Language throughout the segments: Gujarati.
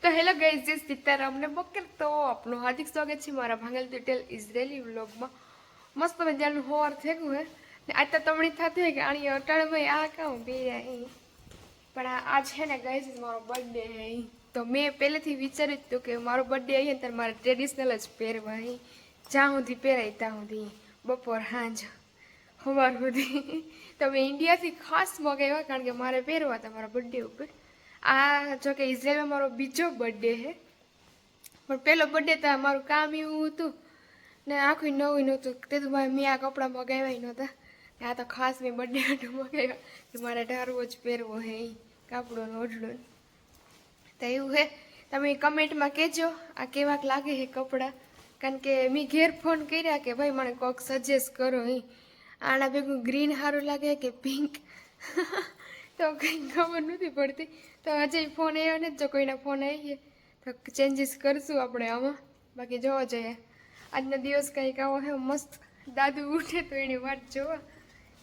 तो हेलो गाइस, जय सीताराम ने बकर तो आपનું હાર્દિક સ્વાગત છે મારા ભાંગલ ડિટેલ ઇઝરાયલી વ્લોગમાં। મસ્ત મજાનું હોર થયું હે ને આજ તો તમને થતું હોય કે આણી અટાણમાં આ કામ બે પણ આજ છે ને ગાઈસ મારો બર્થડે હે તો મેં પહેલેથી વિચાર્યું હતું કે મારો બર્થડે આવી ત્યારે મારે ટ્રેડિશનલ જ પહેરવા હે જ્યાં સુધી પહેરાય ત્યાં સુધી બપોર સાંજ સવાર સુધી તો મેં ઇન્ડિયાથી ખાસ મગાવ્યા કારણ કે મારે પહેરવા હતા મારા બર્થડે ઉપર। આ જો કે ઇઝરાયલમાં મારો બીજો બર્થડે છે પણ પહેલો બર્થડે તો મારું કામ એવું હતું ને આખું નવું નહોતું તે તો મેં આ કપડાં મગાવ્યા નહોતા આ તો ખાસ મેં બર્થડે માટે મગાવ્યા કે મારે ઢારવો જ પહેરવો હે એ કાપડોનો ઓઢડો તો એવું હે તમે કમેન્ટમાં કહેજો આ કેવાક લાગે છે કપડાં કારણ કે મેં ઘેર ફોન કર્યા કે ભાઈ મને કોઈક સજેસ્ટ કરો એ આના ભેગું ગ્રીન સારું લાગે કે પિંક તો કંઈ ખબર નથી પડતી તો હજે ફોન આવ્યો ને જો કોઈના ફોન આવીએ તો ચેન્જીસ કરશું આપણે આમાં બાકી જોવા જઈએ આજનો દિવસ કંઈક આવો હે મસ્ત દાદુ ઉઠે તો એની વાત જોવા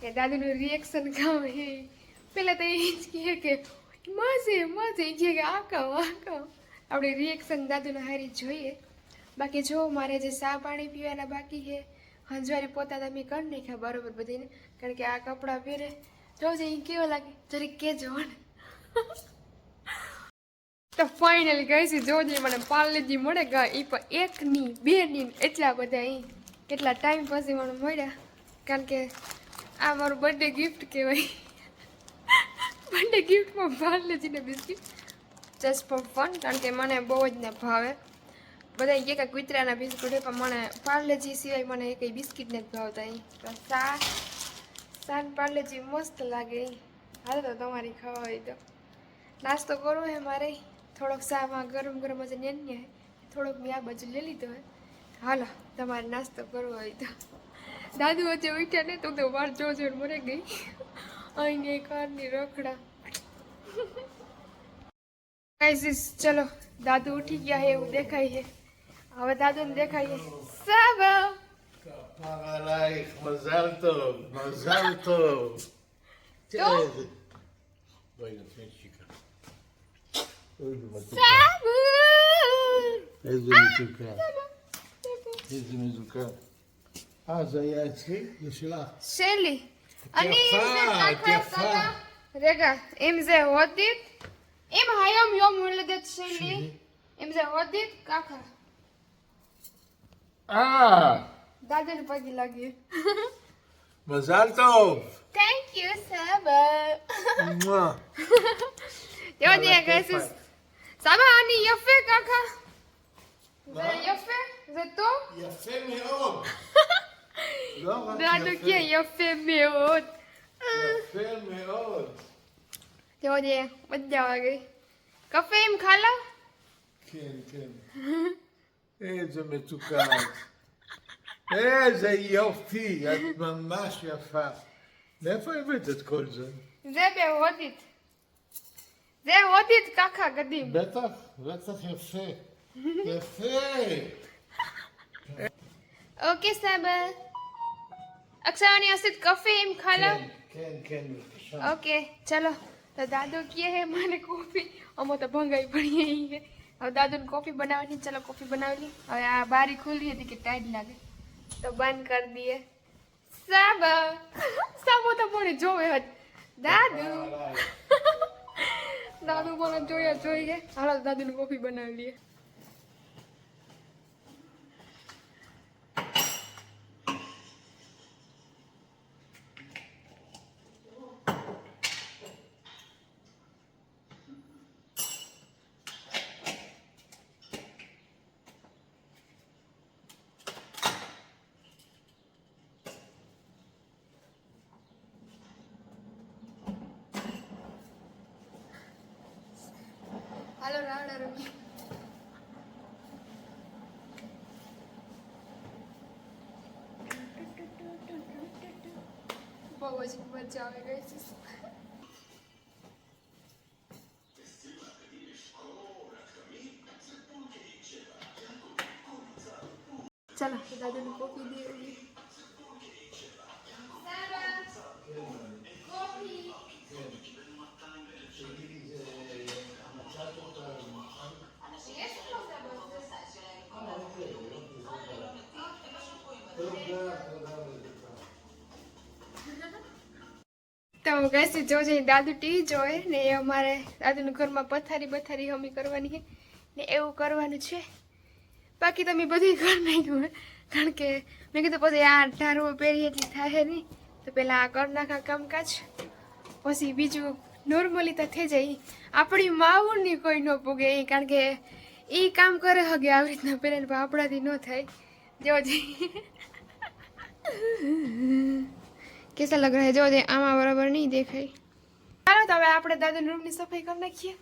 કે દાદુનું રિએક્શન કામ હે પહેલાં તો એ જ કહે કે માસે માસે કહે કે આ કહો આપણે રિએક્શન દાદુના હારી જોઈએ। બાકી જો મારે જે ચા પાણી પીવાના બાકી છે હંજવારી પોતા તમે કરી નાખ્યા બરાબર બધીને કારણ કે આ કપડાં પહેરે રોજ અહીં કેવો લાગે જરીક કહેજો ને તો ફાઇનલી ગઈ છે જોજે મને પાર્લેજી મળે ગા એ પણ એકની બેની એટલા બધા અહીં કેટલા ટાઈમ પછી મને મળ્યા કારણ કે આ મારું બર્થડે ગિફ્ટ કહેવાય બર્થડે ગિફ્ટમાં પાર્લેજીને બિસ્કિટ જસ્ટ ફોર ફન કારણ કે મને બહુ જ ને ભાવે બધા કે કૂતરાના બિસ્કુટ પણ મને પાર્લેજી સિવાય મને કંઈ બિસ્કિટ નથી ભાવતા અહીં તો સાન પાર્લેજી મસ્ત લાગે હાલ તો તમારી ખાવા હોય તો નાસ્તો કરવો હે મારે થોડોક શામાં ગરમ ગરમ જ નેન્ય હે થોડોક મેં આ બાજુ લઈ લીધો હે હાલો તમારે નાસ્તો કરવો હોય તો દાદુ વચ્ચે ઉઠ્યા ને તો વાર જોજો મરે ગઈ અહીં કારની રખડા ગાઈસ ચલો દાદુ ઉઠી ગયા હે એવું દેખાય છે હવે દાદુને દેખાય છે સાબા عليك مزال طוב مزال طוב איזה מתוקה איזה מתוקה זה היה אצלי? זה שלך שלי אני יפה רגע אם זה הודית אם היום יום הולדת שלי אם זה הודית ככה દાદા ને પગે લાગીએ מזל טוב થેન્ક યુ સાબા તેઓ દે ગાઈસ સાબા אני יפה ככה זה יפה זה טוב יפה מאוד לא רק દાદુ કે יפה מאוד יפה מאוד તેઓ દે મજા આવી ગઈ קפה עם חלב כן כן איזה מתוקה איזה יופי, את ממש יפה. מאיפה הבאת את כל זה? זה בהודית. זה הודית ככה, קדים. בטח, בטח יפה. יפה. אוקיי, סבא. עכשיו אני עושה קפה עם חלב? כן, כן, בבקשה. ઓકે ચલો તો દાદુ કહે હે મને કોફી અમે તો ભંગાઈ પડીએ હે હવે દાદુને કોફી બનાવવાની ચલો કોફી બનાવી લી હવે આ બારી ખુલી હતી કે ટાઈટ લાગે તો બંધ કરી દઈએ સાબા તો મને જોવે હજ દાદુ દાદુ મને જોયા જોઈએ હાલો દાદુને કોફી બનાવી લઈએ હાલો રાવડા રમી બહુ જ મજા આવે ગઈ છે ચાલો દાદાને કોફી દે તો ગેસ જો દાદુ ટીવી જોવે ને એ અમારે દાદુના ઘરમાં પથારી હમી કરવાની છે ને એવું કરવાનું છે. બાકી તમે બધું ઘર નાખ્યું હે કારણ કે મેં કીધું પછી આ ઢારવો પહેરી એટલી થાય નહીં તો પેલા આ કર નાખા કામકાજ પછી બીજું નોર્મલી તો થઈ જાય. આપણી માવુની કોઈ ન પૂગે એ કારણ કે એ કામ કરે હગે આવી રીતના પહેરીને પણ આપણાથી ન થાય. જો કેસા લગ રહા હે જો આમાં બરાબર નહીં દેખાય. ચાલો તો હવે આપણે દાદાના રૂમની સફાઈ કરી નાખીએ.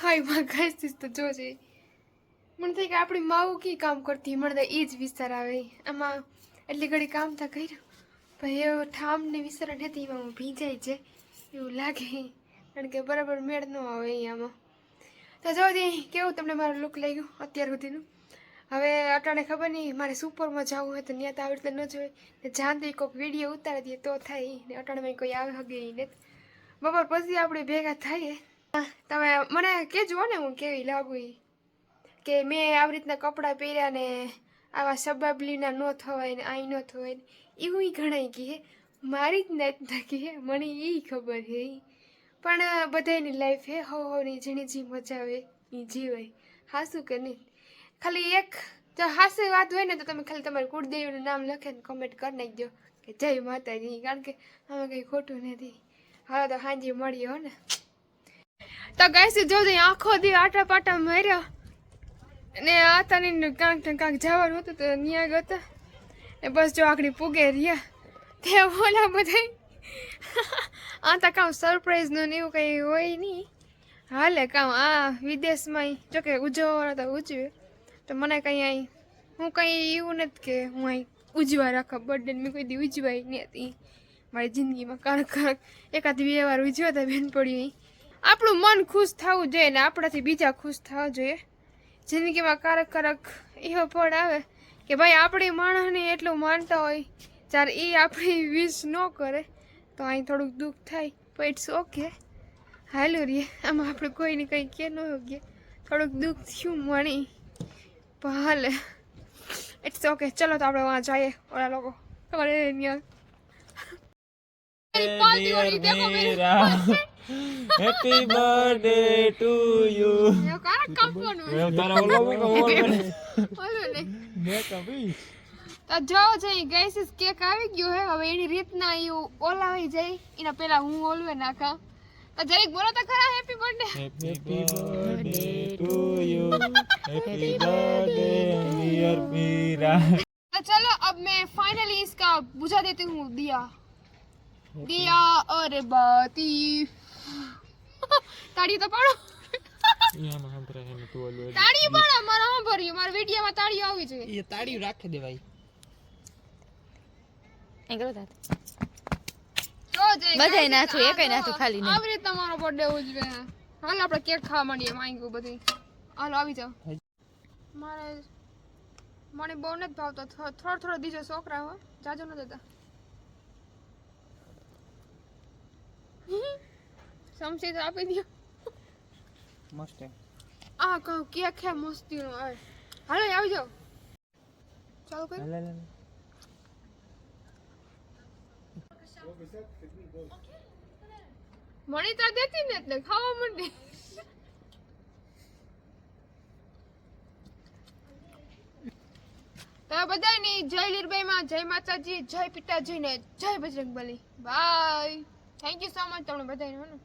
હાય માં ગાઈસ તો જોજે મને થાય કે આપણી માવું કી કામ કરતી મને તો એ જ વિસ્તાર આવે આમાં એટલી ઘડી કામ તો કર્યું ભાઈ એવો ઠામ ને વિસ્તાર નથી એમાં હું ભીંજાઈ છે એવું લાગે કારણ કે બરાબર મેળ ન આવે અહીંયામાં. તો જોજે કેવું તમને મારું લુક લાગ્યું અત્યાર સુધીનું. હવે અટાણે ખબર નહીં મારે સુપરમાં જવું હોય તો ત્યાં તો આવી રીતે ન જોઈએ ને જાનથી કોઈક વિડીયો ઉતારી દઈએ તો થાય ને અટાણેમાં કોઈ આવે હગે ને બપોર પછી આપણે ભેગા થઈએ. તમે મને કહેજો ને હું કેવી લાગુ કે મેં આવી રીતના કપડાં પહેર્યા ને આવા સબાબલીના ન થવાય ને આઈ ન થવાય ને એવું ઘણાય કહે મારી જ નાતના કહે મને એ ખબર છે પણ બધાની લાઈફ હે હોની જેની જે મજા આવે એ જીવાય. હાસું કે નહીં ખાલી એક જો હાસી વાત હોય ને તો તમે ખાલી તમારું કુળદેવીનું નામ લખીને કમેન્ટ કરી નાખજો કે જય માતાજી કારણ કે આમાં કંઈ ખોટું નથી. હવે તો સાંજે મળીએ હો ને. તો ગાઈસ જોજે આખો દી આટા પાટા માર્યા ને આતાની કાંક જવાનું હતું તો ત્યાં ગયા ને બસ જો આખડી પૂગે રહ્યા તે બોલા બધા આતા કામ સરપ્રાઈઝનું ને એવું કંઈ હોય નહીં હાલે કામ આ વિદેશમાં જોકે ઉજવવાના તો ઉજવે તો મને કંઈ અહીં હું કંઈ એવું નથી કે હું અહીં ઉજવા રાખા બર્થડે મેં કોઈ દી ઉજવાય નહીં હતી મારી જિંદગીમાં કારક એકાદ બે વાર ઉજવા હતા બેન પડી. આપણું મન ખુશ થવું જોઈએ ને આપણાથી બીજા ખુશ થવા જોઈએ. જિંદગીમાં કારક એવો પડ આવે કે ભાઈ આપણી માણસને એટલું માનતા હોય જ્યારે એ આપણી વિશ ન કરે તો અહીં થોડુંક દુઃખ થાય પણ ઇટ્સ ઓકે હાલું રે આમાં આપણે કોઈને કંઈ કે ન હોઈએ થોડુંક દુઃખ થયું મણી પણ હાલે ઇટ્સ ઓકે. ચલો તો આપણે વहाँ જઈએ ઓલા લોકો અરે ત્યાં હેપી બર્થડે ટુ યુ. તો જો જઈ ગઈસ કેક આવી ગયો હે હવે એની રીતના એવું ઓલાવી જાય એના પેલા હું ઓલવે નાખા તો જરીક બોલો તો ખરા happy birthday. Happy birthday to you. Happy birthday dear Meera. तो चलो अब मैं फाइनली इसका बुझा देती हूँ दिया दिया और बाती ताड़ी तो पाड़ो यहाँ में हम रहे हैं तो लो ताड़ी पाड़ो मारा हम भरी मार वीडियो में ताड़ी આવી જોઈએ ये ताड़ी रख दे भाई એંગલો થાત તો જે બધાય નાથું એકય નાથું ખાલી નહીં આવી રીતે તમારો બર્થડે ઉજવે હાલ આપણે કેક ખાવા માંડીએ માંગ્યું બધી હાલો આવી જાઓ મારે મને બહુ નથી ભાવતો થોડો દીજો છોકરા હો જાજો ન દેતા સમસી તો આપી દો मस्त है આ કહું કેક હે મસ્તીનો આવે હાલો આવી જાઓ ચાલો કર ला ला મણીતા દેતી ને એટલે ખાવા માંડી તો બધાની જય લીરબાઈમાં, જય માતાજી, જય પિતાજી ને જય Bajrangbali. Bye. Thank you so much તમને બધાને.